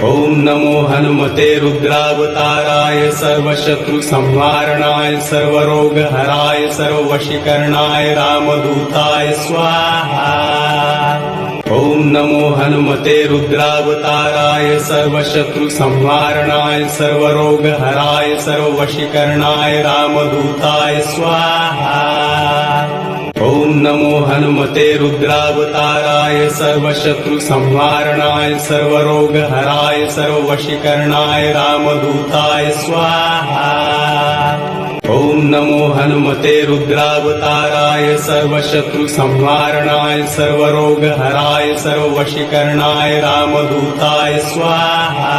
ओम नमो हनुमते रुद्रावताराय सर्वशत्रु संहारणाय सर्वरोगहराय सर्ववशीकरणाय रामदूताय स्वाहा। ओम नमो हनुमते रुद्रावताराय सर्वशत्रु संहारणाय सर्वरोगहराय सर्ववशीकरणाय रामदूताय स्वाहा। ओम नमो हनुमते रुद्रावताराय सर्वशत्रु संहारणाय सर्वरोगहराय सर्ववशीकरणाय रामदूताय स्वाहा। ओम नमो हनुमते रुद्रावताराय सर्वशत्रु संहारणाय सर्वरोगहराय सर्ववशीकरणाय रामदूताय स्वाहा।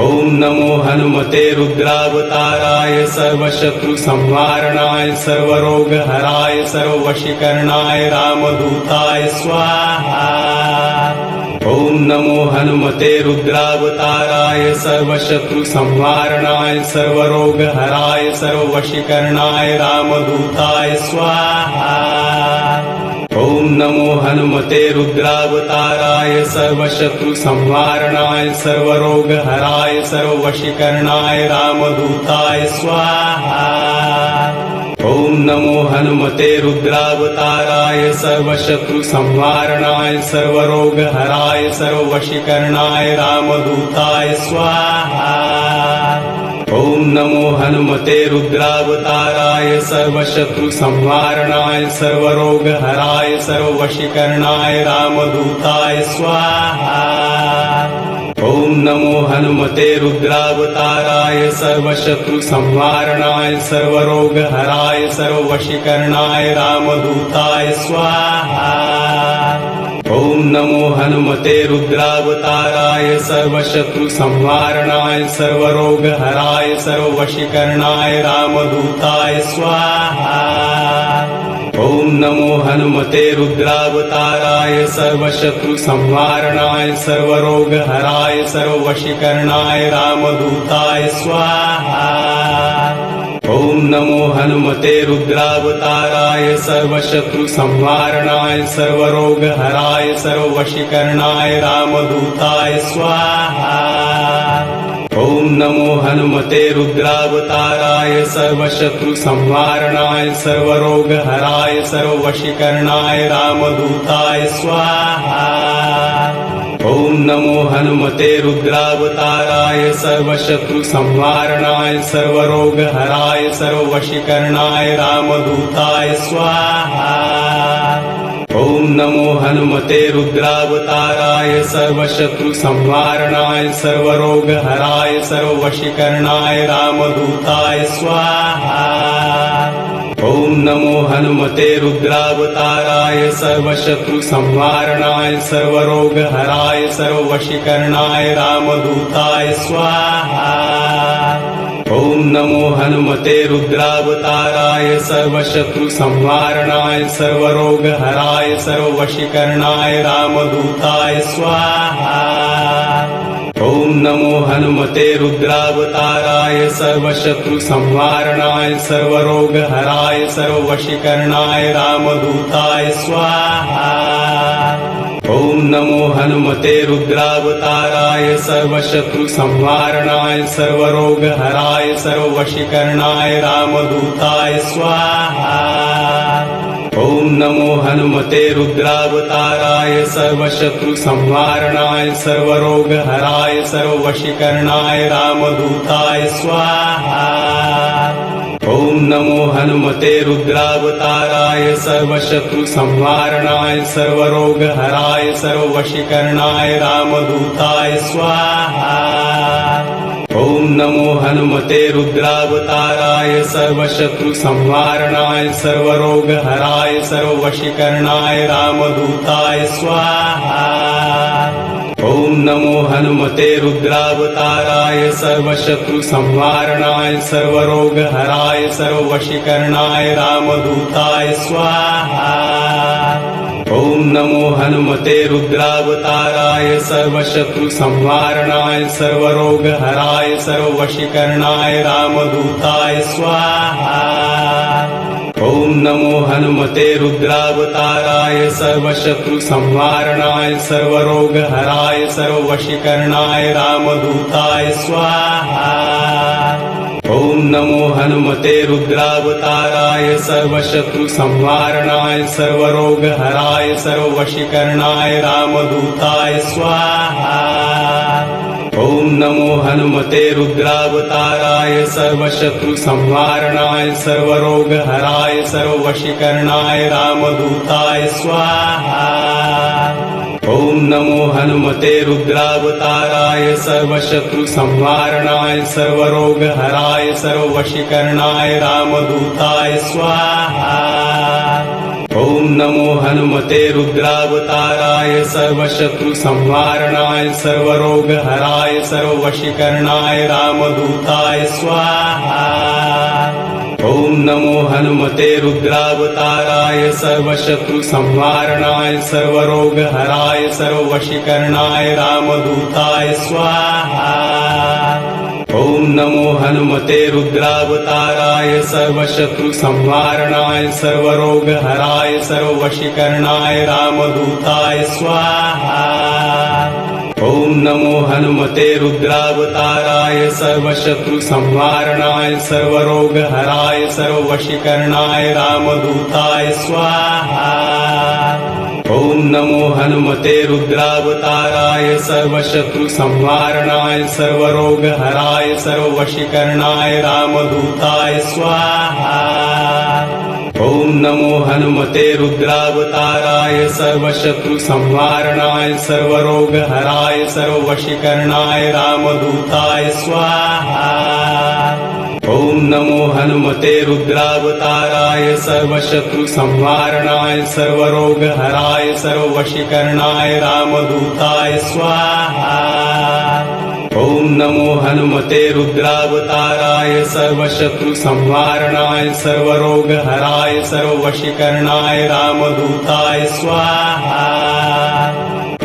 ओम नमो हनुमते रुद्रावताराय सर्वशत्रु संहारणाय सर्वरोगहराय सर्ववशीकरणाय रामदूताय स्वाहा। ओम नमो हनुमते रुद्रावताराय सर्वशत्रु संहारणाय सर्वरोगहराय सर्ववशीकरणाय रामदूताय स्वाहा। ओम नमो हनुमते रुद्रावताराय सर्वशत्रु संहारणाय सर्वरोगहराय सर्ववशीकरणाय रामदूताय स्वाहा। ओम नमो हनुमते रुद्रावताराय सर्वशत्रु संहारणाय सर्वरोगहराय सर्ववशीकरणाय रामदूताय स्वाहा। ओम नमो हनुमते रुद्रावताराय सर्वशत्रु संहारणाय सर्वरोगहराय सर्ववशीकरणाय रामदूताय स्वाहा। ओम नमो हनुमते रुद्रावताराय सर्वशत्रु संहारणाय सर्वरोगहराय सर्ववशीकरणाय रामदूताय स्वाहा। ओम नमो हनुमते रुद्रावताराय सर्वशत्रु संहारणाय सर्वरोगहराय सर्ववशीकरणाय रामदूताय स्वाहा। ओम नमो हनुमते रुद्रावताराय सर्वशत्रु संहारणाय सर्वरोगहराय सर्ववशीकरणाय रामदूताय स्वाहा। ओम नमो हनुमते रुद्रावताराय सर्वशत्रु संहारणाय सर्वरोगहराय सर्ववशीकरणाय रामदूताय स्वाहा। ओम नमो हनुमते रुद्रावताराय सर्वशत्रु संहारणाय सर्वरोगहराय सर्ववशीकरणाय रामदूताय स्वाहा। ओम नमो हनुमते रुद्रावताराय सर्वशत्रु संहारणाय सर्वरोगहराय सर्ववशीकरणाय रामदूताय स्वाहा। ओम नमो हनुमते रुद्रावताराय सर्वशत्रु संहारणाय सर्वरोगहराय सर्ववशीकरणाय रामदूताय स्वाहा। ओम नमो हनुमते रुद्रावताराय सर्वशत्रु संहारणाय सर्वरोगहराय सर्ववशीकरणाय रामदूताय स्वाहा। ओम नमो हनुमते रुद्रावताराय सर्वशत्रु संहारणाय सर्वरोगहराय सर्ववशीकरणाय रामदूताय स्वाहा। ओम नमो हनुमते रुद्रावताराय सर्वशत्रु संहारणाय सर्वरोगहराय सर्ववशीकरणाय रामदूताय स्वाहा। ओम नमो हनुमते रुद्रावताराय सर्वशत्रु संहारणाय सर्वरोगहराय सर्ववशीकरणाय रामदूताय स्वाहा। ओम नमो हनुमते रुद्रावताराय सर्वशत्रु संहारणाय सर्वरोगहराय सर्ववशीकरणाय रामदूताय स्वाहा। ओम नमो हनुमते रुद्रावताराय सर्वशत्रु संहारणाय सर्वरोगहराय सर्ववशीकरणाय रामदूताय स्वाहा। ओम नमो हनुमते रुद्रावताराय सर्वशत्रु संहारणाय सर्वरोगहराय सर्ववशीकरणाय रामदूताय स्वाहा। ओम नमो हनुमते रुद्रावताराय सर्वशत्रु संहारणाय सर्वरोगहराय सर्ववशीकरणाय रामदूताय स्वाहा। ओम नमो हनुमते रुद्रावताराय सर्वशत्रु संहारणाय सर्वरोगहराय सर्ववशीकरणाय रामदूताय स्वाहा। ओम नमो हनुमते रुद्रावताराय सर्वशत्रुसंहारणाय सर्वरोगहराय सर्ववशीकरणाय रामदूताय स्वाहा। ओम नमो हनुमते रुद्रावताराय सर्वशत्रुसंहारणाय सर्वरोगहराय सर्ववशीकरणाय रामदूताय स्वाहा। ओम नमो हनुमते रुद्रावताराय सर्वशत्रुसंहारणाय सर्वरोगहराय सर्ववशीकरणाय रामदूताय स्वाहा। ओम नमो हनुमते रुद्रावताराय सर्वशत्रुसंहारणाय सर्वरोगहराय सर्ववशीकरणाय रामदूताय स्वाहा। ओम नमो हनुमते रुद्रावताराय सर्वशत्रुसंहारणाय सर्वरोगहराय सर्ववशीकरणाय रामदूताय स्वाहा। ओम नमो हनुमते रुद्रावताराय सर्वशत्रुसंहारणाय सर्वरोगहराय सर्ववशीकरणाय रामदूताय स्वाहा। ओम नमो हनुमते रुद्रावताराय सर्वशत्रुसंहारणाय सर्वरोगहराय सर्ववशीकरणाय रामदूताय स्वाहा। ओम नमो हनुमते रुद्रावताराय सर्वशत्रुसंहारणाय सर्वरोगहराय सर्ववशीकरणाय रामदूताय स्वाहा। ओम नमो हनुमते रुद्रावताराय सर्वशत्रुसंहारणाय सर्वरोगहराय सर्ववशीकरणाय रामदूताय स्वाहा। ओम नमो हनुमते रुद्रावताराय सर्वशत्रुसंहारणाय सर्वरोगहराय सर्ववशीकरणाय रामदूताय स्वाहा। ओम नमो हनुमते रुद्रावताराय सर्वशत्रुसंहारणाय सर्वरोगहराय सर्ववशीकरणाय रामदूताय स्वाहा। ओम नमो हनुमते रुद्रावताराय सर्वशत्रुसंहारणाय सर्वरोगहराय सर्ववशीकरणाय रामदूताय स्वाहा।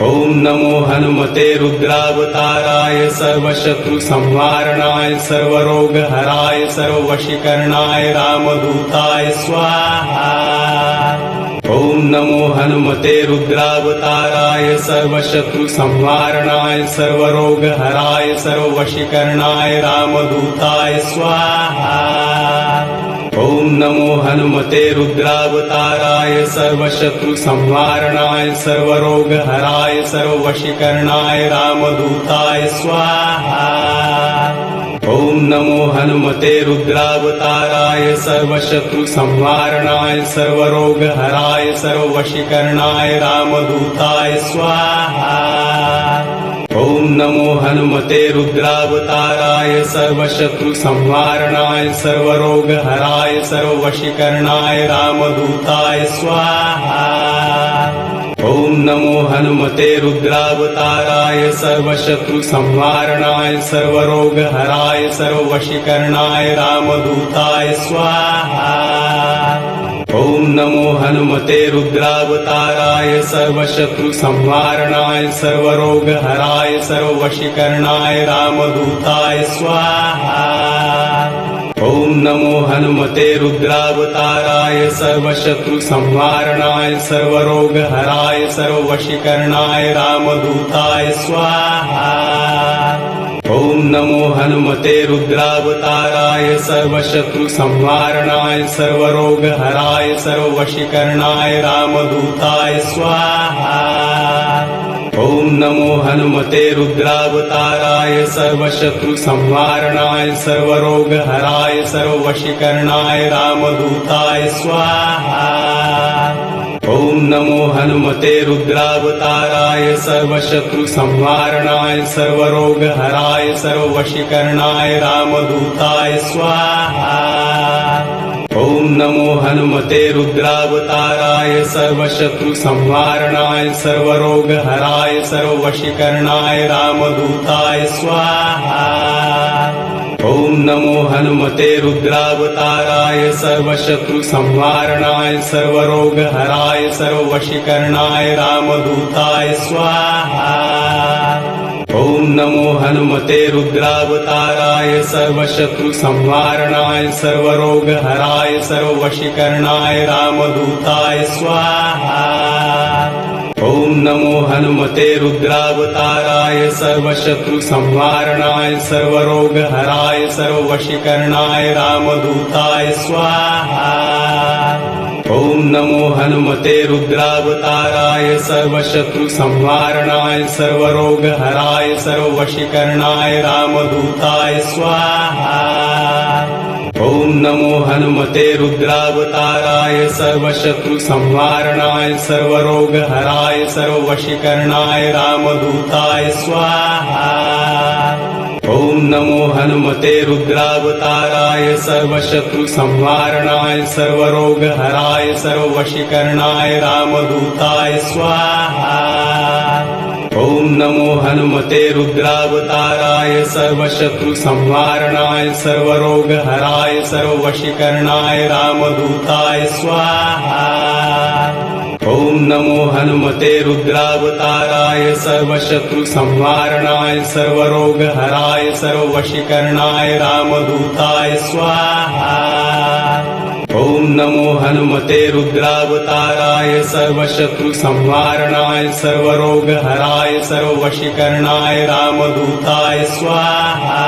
ओम नमो हनुमते रुद्रावताराय सर्वशत्रुसंहारणाय सर्वरोगहराय सर्ववशीकरणाय रामदूताय स्वाहा। ओम नमो हनुमते रुद्रावताराय सर्वशत्रुसंहारणाय सर्वरोगहराय सर्ववशीकरणाय रामदूताय स्वाहा। ओम नमो हनुमते रुद्रावताराय सर्वशत्रुसंहारणाय सर्वरोगहराय सर्ववशीकरणाय रामदूताय स्वाहा। ओम नमो हनुमते रुद्रावताराय सर्वशत्रुसंहारणाय सर्वरोगहराय सर्ववशीकरणाय रामदूताय स्वाहा। ओम नमो हनुमते रुद्रावताराय सर्वशत्रुसंहारणाय सर्वरोगहराय सर्ववशीकरणाय रामदूताय स्वाहा। ओम नमो हनुमते रुद्रावताराय सर्वशत्रुसंहारणाय सर्वरोगहराय सर्ववशीकरणाय रामदूताय स्वाहा। ओम नमो हनुमते रुद्रावताराय सर्वशत्रुसंहारणाय सर्वरोगहराय सर्ववशीकरणाय रामदूताय स्वाहा। ओम नमो हनुमते रुद्रावताराय सर्वशत्रुसंहारणाय सर्वरोगहराय सर्ववशीकरणाय रामदूताय स्वाहा। ओम नमो हनुमते रुद्रावताराय सर्वशत्रुसंहारणाय सर्वरोगहराय सर्ववशीकरणाय रामदूताय स्वाहा। ओम नमो हनुमते रुद्रावताराय सर्वशत्रुसंहारणाय सर्वरोगहराय सर्ववशीकरणाय रामदूताय स्वाहा। ओम नमो हनुमते रुद्रावताराय सर्वशत्रुसंहारणाय सर्वरोगहराय सर्ववशीकरणाय रामदूताय स्वाहा। ओम नमो हनुमते रुद्रावताराय सर्वशत्रुसंहारणाय सर्वरोगहराय सर्ववशीकरणाय रामदूताय स्वाहा। ओम नमो हनुमते रुद्रावताराय सर्वशत्रुसंहारणाय सर्वरोगहराय सर्ववशीकरणाय रामदूताय स्वाहा। ओम नमो हनुमते रुद्रावताराय सर्वशत्रुसंहारणाय सर्वरोगहराय सर्ववशीकरणाय रामदूताय स्वाहा। ओम नमो हनुमते रुद्रावताराय सर्वशत्रुसंहारणाय सर्वरोगहराय सर्ववशीकरणाय रामदूताय स्वाहा। ओम नमो हनुमते रुद्रावताराय सर्वशत्रुसंहारणाय सर्वरोगहराय सर्ववशीकरणाय रामदूताय स्वाहा। ओम नमो हनुमते रुद्रावताराय सर्वशत्रुसंहारणाय सर्वरोगहराय सर्ववशीकरणाय रामदूताय स्वाहा। ओम नमो हनुमते रुद्रावताराय सर्वशत्रुसंहारणाय सर्वरोगहराय सर्ववशीकरणाय रामदूताय स्वाहा। ओम नमो हनुमते रुद्रावताराय सर्वशत्रुसंहारणाय सर्वरोगहराय सर्ववशीकरणाय रामदूताय स्वाहा। ओम नमो हनुमते रुद्रावताराय सर्वशत्रुसंहारणाय सर्वरोगहराय सर्ववशीकरणाय रामदूताय स्वाहा। ओम नमो हनुमते रुद्रावताराय सर्वशत्रुसंहारणाय सर्वरोगहराय सर्ववशीकरणाय रामदूताय स्वाहा।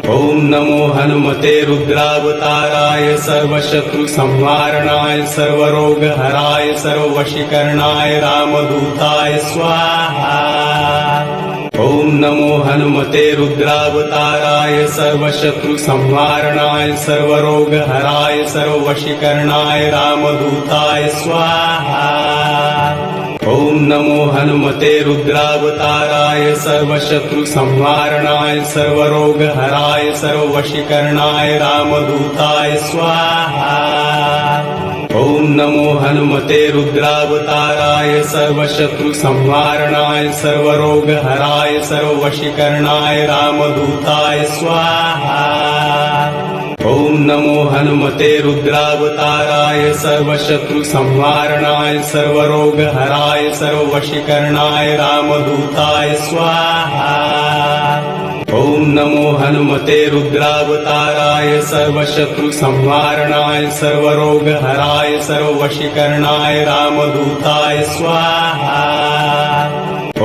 ओम नमो हनुमते रुद्रावताराय सर्वशत्रुसंहारणाय सर्वरोगहराय सर्ववशीकरणाय रामदूताय स्वाहा। ओम नमो हनुमते रुद्रावताराय सर्वशत्रुसंहारणाय सर्वरोगहराय सर्ववशीकरणाय रामदूताय स्वाहा। ओम नमो हनुमते रुद्रावताराय सर्वशत्रुसंहारणाय सर्वरोगहराय सर्ववशीकरणाय रामदूताय स्वाहा। ओम नमो हनुमते रुद्रावताराय सर्वशत्रुसंहारणाय सर्वरोगहराय सर्ववशीकरणाय रामदूताय स्वाहा। ओम नमो हनुमते रुद्रावताराय सर्वशत्रुसंहारणाय सर्वरोगहराय सर्ववशीकरणाय रामदूताय स्वाहा। ओम नमो हनुमते रुद्रावताराय सर्वशत्रुसंहारणाय सर्वरोगहराय सर्ववशीकरणाय रामदूताय स्वाहा।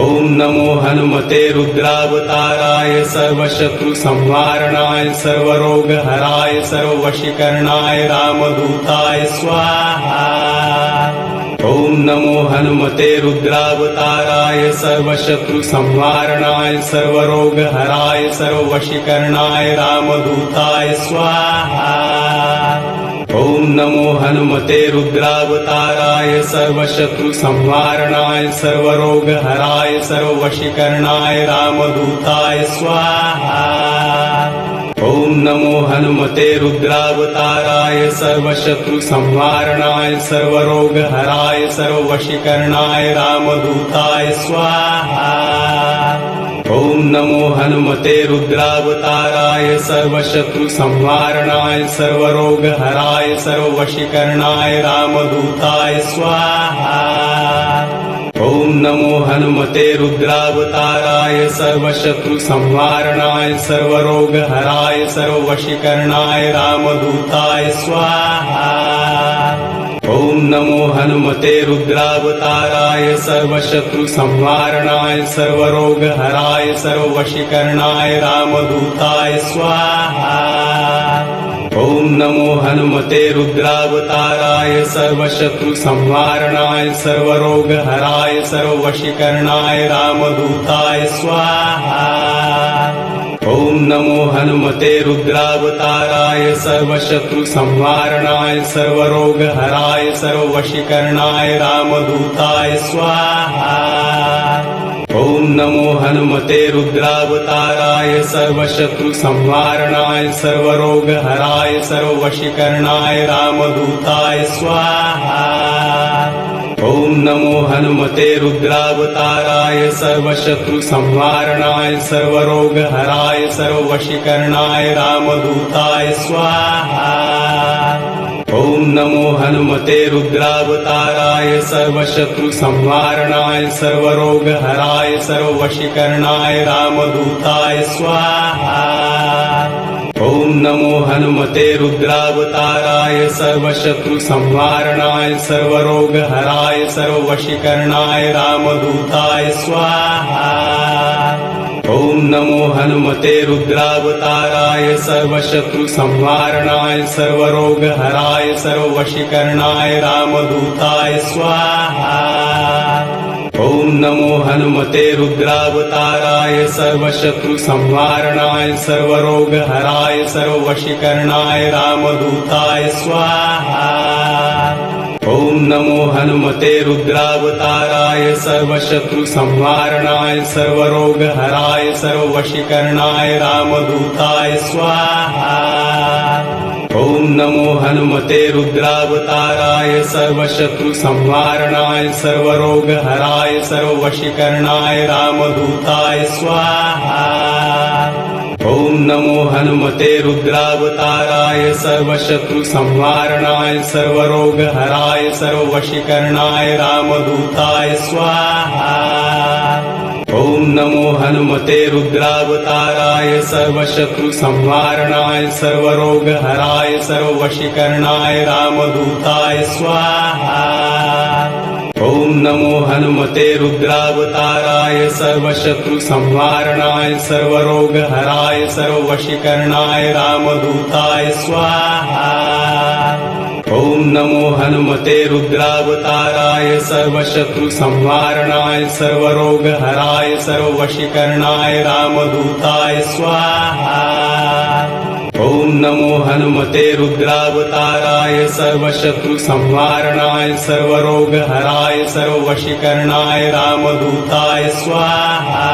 ओम नमो हनुमते रुद्रावताराय सर्वशत्रुसंहारणाय सर्वरोगहराय सर्ववशीकरणाय रामदूताय स्वाहा। ओम नमो हनुमते रुद्रावताराय सर्वशत्रुसंहारणाय सर्वरोगहराय सर्ववशीकरणाय रामदूताय स्वाहा। ओम नमो हनुमते रुद्रावताराय सर्वशत्रुसंहारणाय सर्वरोगहराय सर्ववशीकरणाय रामदूताय स्वाहा। ओम नमो हनुमते रुद्रावताराय सर्वशत्रुसंहारणाय सर्वरोगहराय सर्ववशीकरणाय रामदूताय स्वाहा। ओम नमो हनुमते रुद्रावताराय सर्वशत्रुसंहारणाय सर्वरोगहराय सर्ववशीकरणाय रामदूताय स्वाहा। ओम नमो हनुमते रुद्रावताराय सर्वशत्रुसंहारणाय सर्वरोगहराय सर्ववशीकरणाय रामदूताय स्वाहा। ओम नमो हनुमते रुद्रावताराय सर्वशत्रुसंहारणाय सर्वरोगहराय सर्ववशीकरणाय रामदूताय स्वाहा। ओम नमो हनुमते रुद्रावताराय सर्वशत्रुसंहारणाय सर्वरोगहराय सर्ववशीकरणाय रामदूताय स्वाहा। ओम नमो हनुमते रुद्रावताराय सर्वशत्रुसंहारणाय सर्वरोगहराय सर्ववशीकरणाय रामदूताय स्वाहा। ओम नमो हनुमते रुद्रावताराय सर्वशत्रुसंहारणाय सर्वरोगहराय सर्ववशीकरणाय रामदूताय स्वाहा। ओम नमो हनुमते रुद्रावताराय सर्वशत्रुसंहारणाय सर्वरोगहराय सर्ववशीकरणाय रामदूताय स्वाहा। ओम नमो हनुमते रुद्रावताराय सर्वशत्रु संहारणाय सर्वरोगहराय सर्ववशीकरणाय रामदूताय स्वाहा। ओम नमो हनुमते रुद्रावताराय सर्वशत्रु संहारणाय सर्वरोगहराय सर्ववशीकरणाय रामदूताय स्वाहा। ओम नमो हनुमते रुद्रावताराय सर्वशत्रु संहारणाय सर्वरोगहराय सर्ववशीकरणाय रामदूताय स्वाहा। ओम नमो हनुमते रुद्रावताराय सर्वशत्रु संहारणाय सर्वरोगहराय सर्ववशीकरणाय रामदूताय स्वाहा। ओम नमो हनुमते रुद्रावताराय सर्वशत्रु संहारणाय सर्वरोगहराय सर्ववशीकरणाय रामदूताय स्वाहा। ओम नमो हनुमते रुद्रावताराय सर्वशत्रु संहारणाय सर्वरोगहराय सर्ववशीकरणाय रामदूताय स्वाहा। ओम नमो हनुमते रुद्रावताराय सर्वशत्रु संहारणाय सर्वरोगहराय सर्ववशीकरणाय रामदूताय स्वाहा। ओम नमो हनुमते रुद्रावताराय सर्वशत्रु संहारणाय सर्वरोगहराय सर्ववशीकरणाय रामदूताय स्वाहा। ओम नमो हनुमते रुद्रावताराय सर्वशत्रु संहारणाय सर्वरोगहराय सर्ववशीकरणाय रामदूताय स्वाहा। ओम नमो हनुमते रुद्रावताराय सर्वशत्रु संहारणाय सर्वरोगहराय सर्ववशीकरणाय रामदूताय स्वाहा। ओम नमो हनुमते रुद्रावताराय सर्वशत्रु संहारणाय सर्वरोगहराय सर्ववशीकरणाय रामदूताय स्वाहा।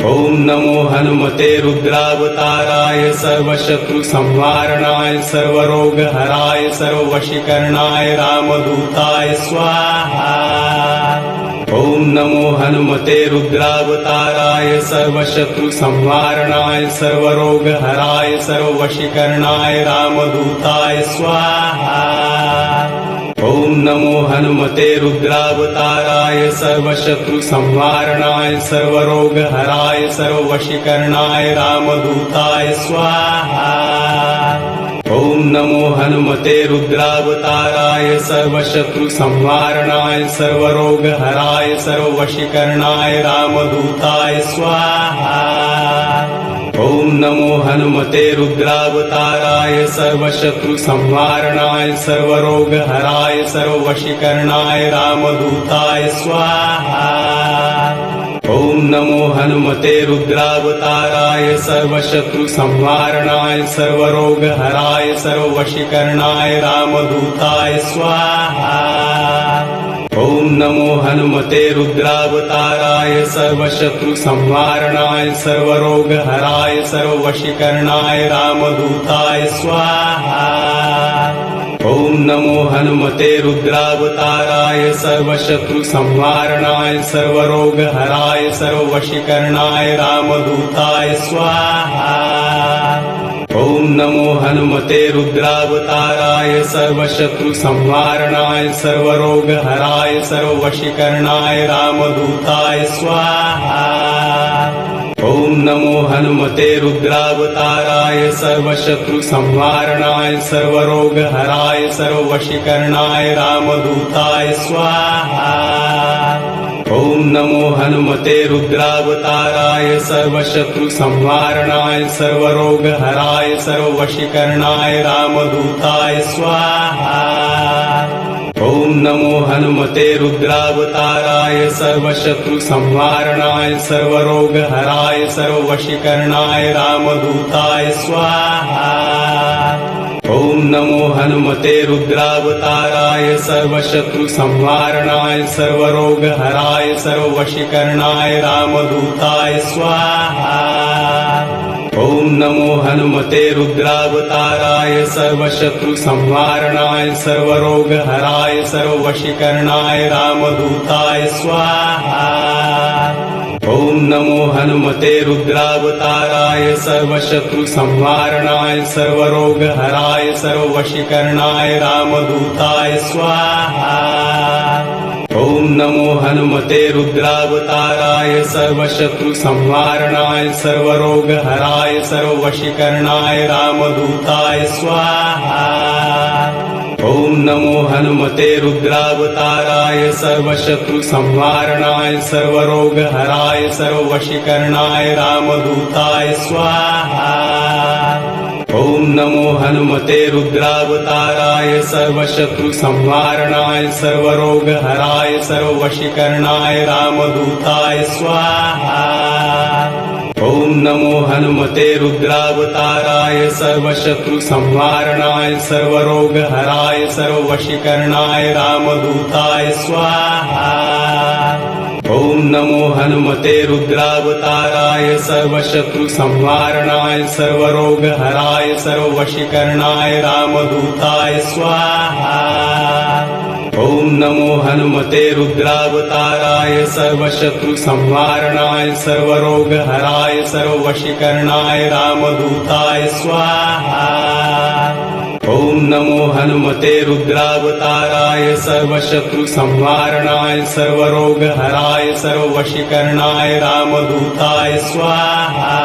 ओम नमो हनुमते रुद्रावताराय सर्वशत्रु संहारणाय सर्वरोगहराय सर्ववशीकरणाय रामदूताय स्वाहा। ओम नमो हनुमते रुद्रावताराय सर्वशत्रु संहारणाय सर्वरोगहराय सर्ववशीकरणाय रामदूताय स्वाहा। ओम नमो हनुमते रुद्रावताराय सर्वशत्रु संहारणाय सर्वरोगहराय सर्ववशीकरणाय रामदूताय स्वाहा। ओम नमो हनुमते रुद्रावताराय सर्वशत्रु संहारणाय सर्वरोगहराय सर्ववशीकरणाय रामदूताय स्वाहा। ओम नमो हनुमते रुद्रावताराय सर्वशत्रु संहारणाय सर्वरोगहराय सर्ववशीकरणाय रामदूताय स्वाहा। ओम नमो हनुमते रुद्रावताराय सर्वशत्रु संहारणाय सर्वरोगहराय सर्ववशीकरणाय रामदूताय स्वाहा। ओम नमो हनुमते रुद्रावताराय सर्वशत्रु संहारणाय सर्वरोगहराय सर्ववशीकरणाय रामदूताय स्वाहा। ओम नमो हनुमते रुद्रावताराय सर्वशत्रु संहारणाय सर्वरोगहराय सर्ववशीकरणाय रामदूताय स्वाहा। ओम नमो हनुमते रुद्रावताराय सर्वशत्रु संहारणाय सर्वरोगहराय सर्ववशीकरणाय रामदूताय स्वाहा। ओम नमो हनुमते रुद्रावताराय सर्वशत्रु संहारणाय सर्वरोगहराय सर्ववशीकरणाय रामदूताय स्वाहा। ओम नमो हनुमते रुद्रावताराय सर्वशत्रु संहारणाय सर्वरोगहराय सर्ववशीकरणाय रामदूताय स्वाहा। ओम नमो हनुमते रुद्रावताराय सर्वशत्रु संहारणाय सर्वरोगहराय सर्ववशीकरणाय रामदूताय स्वाहा। ओम नमो हनुमते रुद्रावताराय सर्वशत्रु संहारणाय सर्वरोगहराय सर्ववशीकरणाय रामदूताय स्वाहा। ओम नमो हनुमते रुद्रावताराय सर्वशत्रु संहारणाय सर्वरोगहराय सर्ववशीकरणाय रामदूताय स्वाहा। ओम नमो हनुमते रुद्रावताराय सर्वशत्रुसंहारणाय सर्वरोगहराय सर्ववशीकरणाय रामदूताय स्वाहा। ओम नमो हनुमते रुद्रावताराय सर्वशत्रुसंहारणाय सर्वरोगहराय सर्ववशीकरणाय रामदूताय स्वाहा। ओम नमो हनुमते रुद्रावताराय सर्वशत्रुसंहारणाय सर्वरोगहराय सर्ववशीकरणाय रामदूताय स्वाहा। ओम नमो हनुमते रुद्रावताराय सर्वशत्रुसंहारणाय सर्वरोगहराय सर्ववशीकरणाय रामदूताय स्वाहा। ओम नमो हनुमते रुद्रावताराय सर्वशत्रुसंहारणाय सर्वरोगहराय सर्ववशीकरणाय रामदूताय स्वाहा। ओम नमो हनुमते रुद्रावताराय सर्वशत्रुसंहारणाय सर्वरोगहराय सर्ववशीकरणाय रामदूताय स्वाहा। ओम नमो हनुमते रुद्रावताराय सर्वशत्रुसंहारणाय सर्वरोगहराय सर्ववशीकरणाय रामदूताय स्वाहा। ओम नमो हनुमते रुद्रावताराय सर्वशत्रुसंहारणाय सर्वरोगहराय सर्ववशीकरणाय रामदूताय स्वाहा।